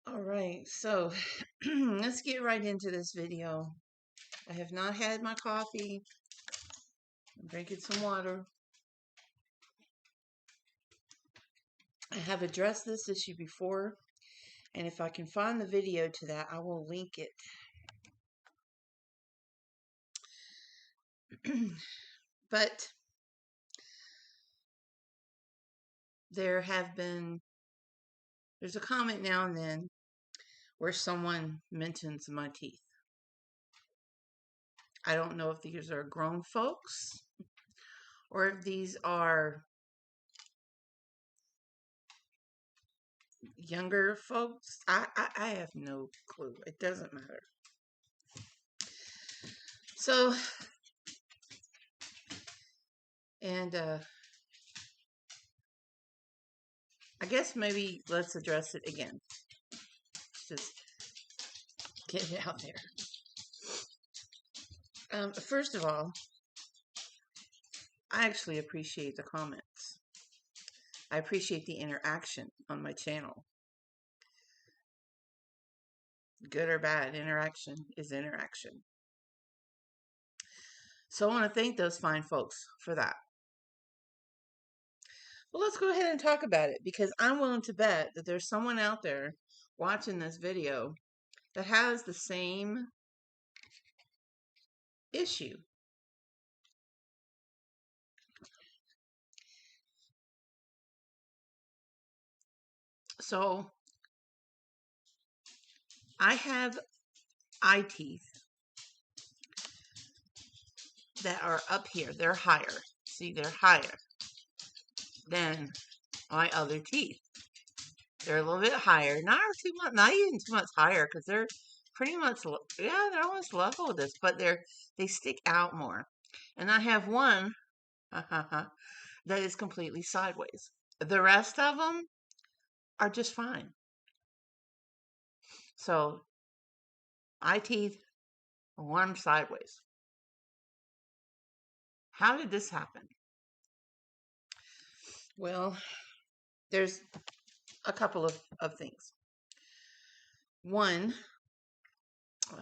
All right, so let's get right into this video. I have not had my coffee. I'm drinking some water. I have addressed this issue before, and if I can find the video to that, I will link it. But there's a comment now and then where someone mentions my teeth. I don't know if these are grown folks or if these are younger folks. I have no clue. It doesn't matter. So, and I guess maybe let's address it again. Just get it out there. First of all, I actually appreciate the comments. I appreciate the interaction on my channel. Good or bad, interaction is interaction. So I want to thank those fine folks for that. Well, let's go ahead and talk about it because I'm willing to bet that there's someone out there watching this video that has the same issue. So I have eye teeth that are up here. They're higher. See, they're higher than my other teeth. They're a little bit higher, not too much, not even too much higher, because they're pretty much, yeah, they're almost level with this, but they stick out more. And I have one that is completely sideways. The rest of them are just fine. So eye teeth, one sideways. How did this happen? Well, there's a couple of things. One,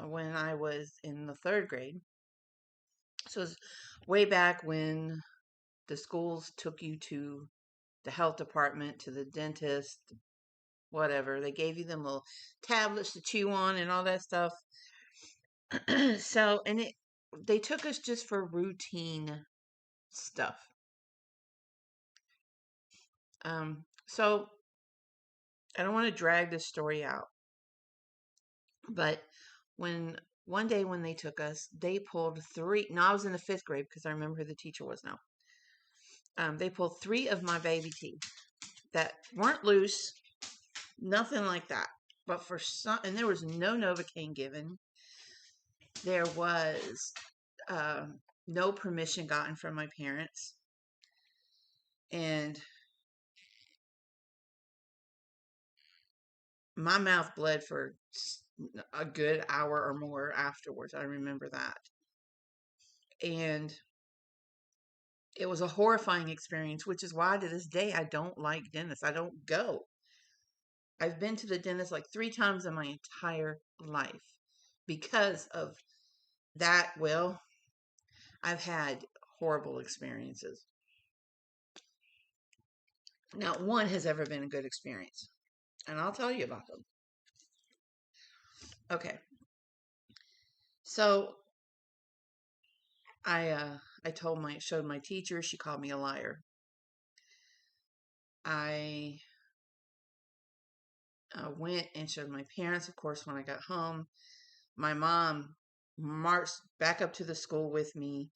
when I was in the third grade, so it's way back when the schools took you to the health department, to the dentist, whatever. They gave you them little tablets to chew on and all that stuff. So, they took us just for routine stuff. So I don't want to drag this story out, but one day when they took us, they pulled three. Now I was in the fifth grade because I remember who the teacher was now. They pulled three of my baby teeth that weren't loose, nothing like that. But for some, and there was no Novocaine given. There was no permission gotten from my parents, and my mouth bled for a good hour or more afterwards. I remember that. And it was a horrifying experience, which is why to this day I don't like dentists. I don't go. I've been to the dentist like 3 times in my entire life because of that. Well, I've had horrible experiences. Not one has ever been a good experience, and I'll tell you about them. Okay, so I showed my teacher. She called me a liar. I went and showed my parents. Of course, when I got home, my mom marched back up to the school with me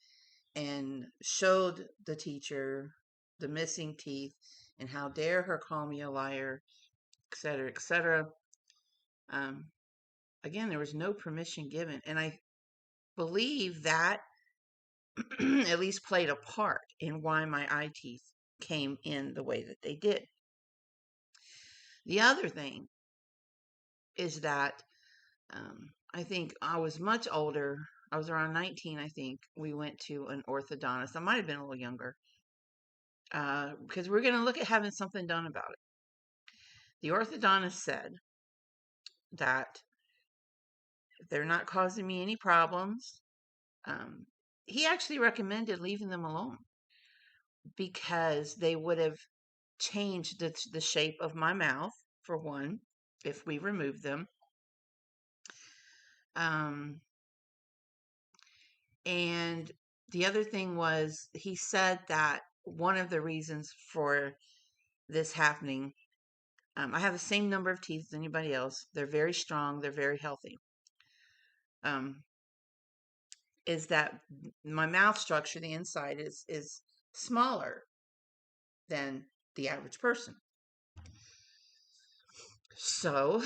and showed the teacher the missing teeth and how dare her call me a liar, etc., etc. Um, again, there was no permission given, and I believe that at least played a part in why my eye teeth came in the way that they did. The other thing is that I think I was much older. I was around 19, I think. We went to an orthodontist. I might have been a little younger because we're going to look at having something done about it. The orthodontist said that they're not causing me any problems. Um, he actually recommended leaving them alone because they would have changed the shape of my mouth, for one, if we removed them. Um, and the other thing was, he said that one of the reasons for this happening, I have the same number of teeth as anybody else. They're very strong. They're very healthy. Um, is that my mouth structure, the inside is smaller than the average person. So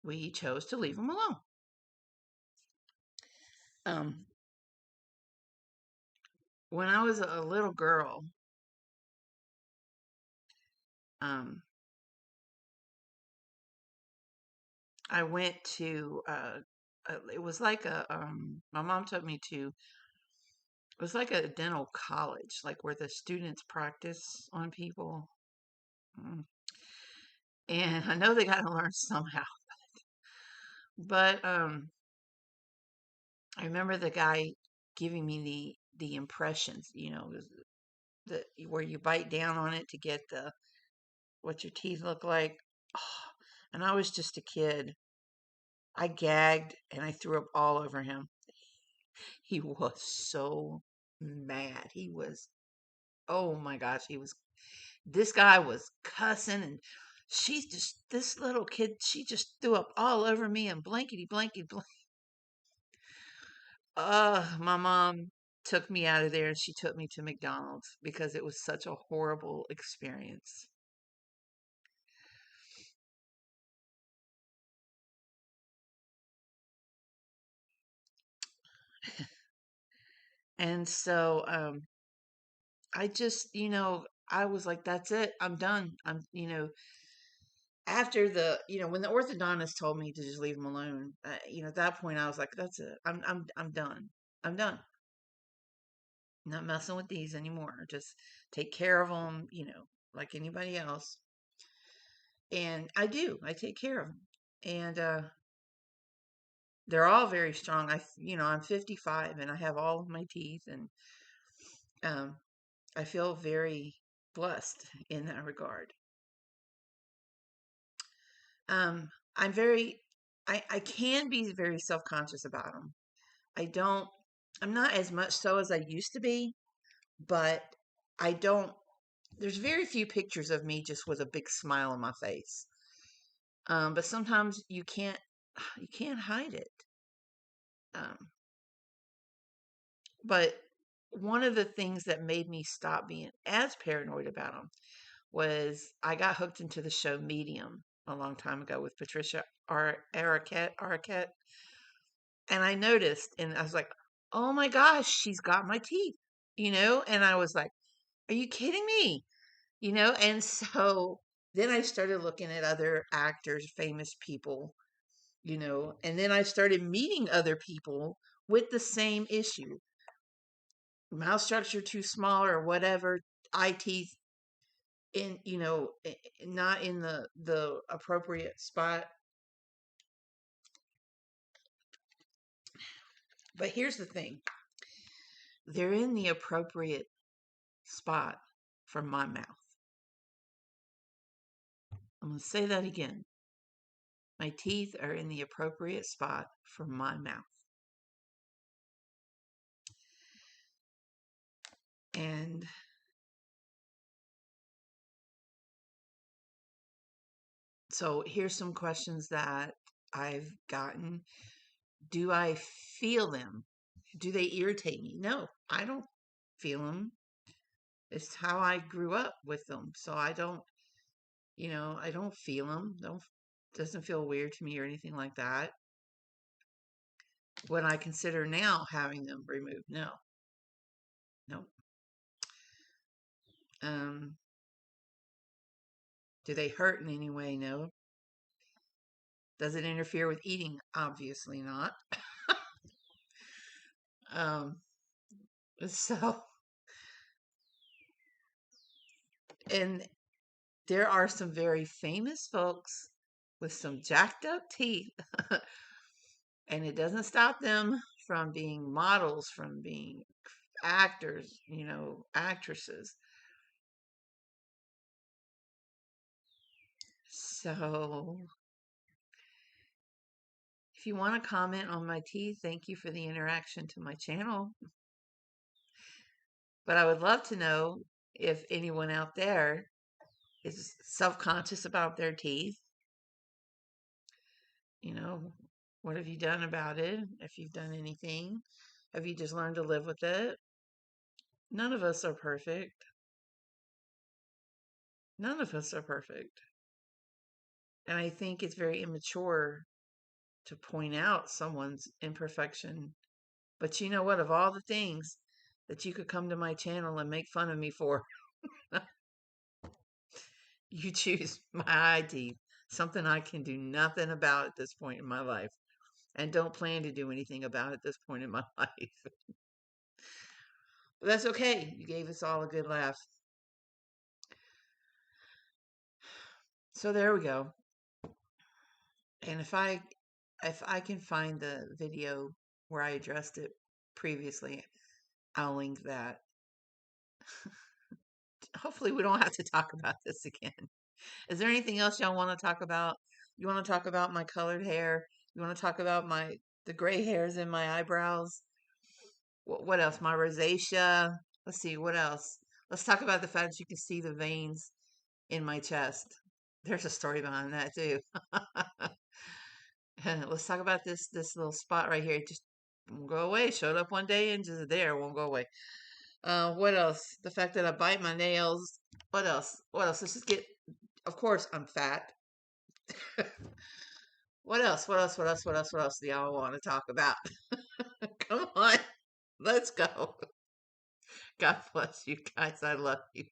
we chose to leave them alone. Um, when I was a little girl, um, I went to it was like my mom took me to, it was like a dental college, like where the students practice on people. Mm. And I know they got to learn somehow, but I remember the guy giving me the impressions, the where you bite down on it to get the what your teeth look like. Oh, and I was just a kid. I gagged and I threw up all over him. He was so mad. He was, oh my gosh, this guy was cussing, and this little kid, she just threw up all over me and blankety, blankety, blank. My mom took me out of there and she took me to McDonald's because it was such a horrible experience. And so, I just, I was like, that's it. I'm done. After when the orthodontist told me to just leave them alone, at that point I was like, that's it. I'm done. I'm done. Not messing with these anymore. Just take care of them, like anybody else. And I do. I take care of them. And they're all very strong. I'm 55 and I have all of my teeth, and um, I feel very blessed in that regard. Um, I'm very, I can be very self conscious about them. I don't, I'm not as much so as I used to be, but I don't, there's very few pictures of me just with a big smile on my face. But sometimes you can't hide it. Um, but one of the things that made me stop being as paranoid about them was I got hooked into the show Medium a long time ago with Patricia Arquette, and I noticed, and I was like, "Oh my gosh, she's got my teeth," and I was like, "Are you kidding me?" And so then I started looking at other actors, famous people, and then I started meeting other people with the same issue, mouth structure too small or whatever, eye teeth in, not in the appropriate spot. But here's the thing, they're in the appropriate spot for my mouth. I'm going to say that again. My teeth are in the appropriate spot for my mouth. And so here's some questions that I've gotten. Do I feel them? Do they irritate me? No, I don't feel them. It's how I grew up with them. So I don't feel them. Don't Doesn't feel weird to me or anything like that. Would I consider now having them removed? No. No. Um, do they hurt in any way? No. Does it interfere with eating? Obviously not. Um, so, and there are some very famous folks with some jacked up teeth. And it doesn't stop them from being models, from being actors, actresses. So if you want to comment on my teeth, thank you for the interaction to my channel. But I would love to know if anyone out there is self-conscious about their teeth. You know, what have you done about it? If you've done anything, have you just learned to live with it? None of us are perfect. None of us are perfect. And I think it's very immature to point out someone's imperfection. But you know what? Of all the things that you could come to my channel and make fun of me for, you choose my ID, something I can do nothing about at this point in my life, and don't plan to do anything about at this point in my life. But that's okay. You gave us all a good laugh. So there we go. And if I can find the video where I addressed it previously, I'll link that. Hopefully we don't have to talk about this again. Is there anything else y'all want to talk about? You want to talk about my colored hair? You want to talk about the gray hairs in my eyebrows? What else? My rosacea. Let's see, what else? Let's talk about the fact that you can see the veins in my chest. There's a story behind that too. Let's talk about this little spot right here. It just won't go away. Showed up one day and just there, won't go away. What else? The fact that I bite my nails. What else? What else? Let's just get. Of course, I'm fat. What else? What else? What else? What else? What else do y'all want to talk about? Come on, let's go. God bless you guys. I love you.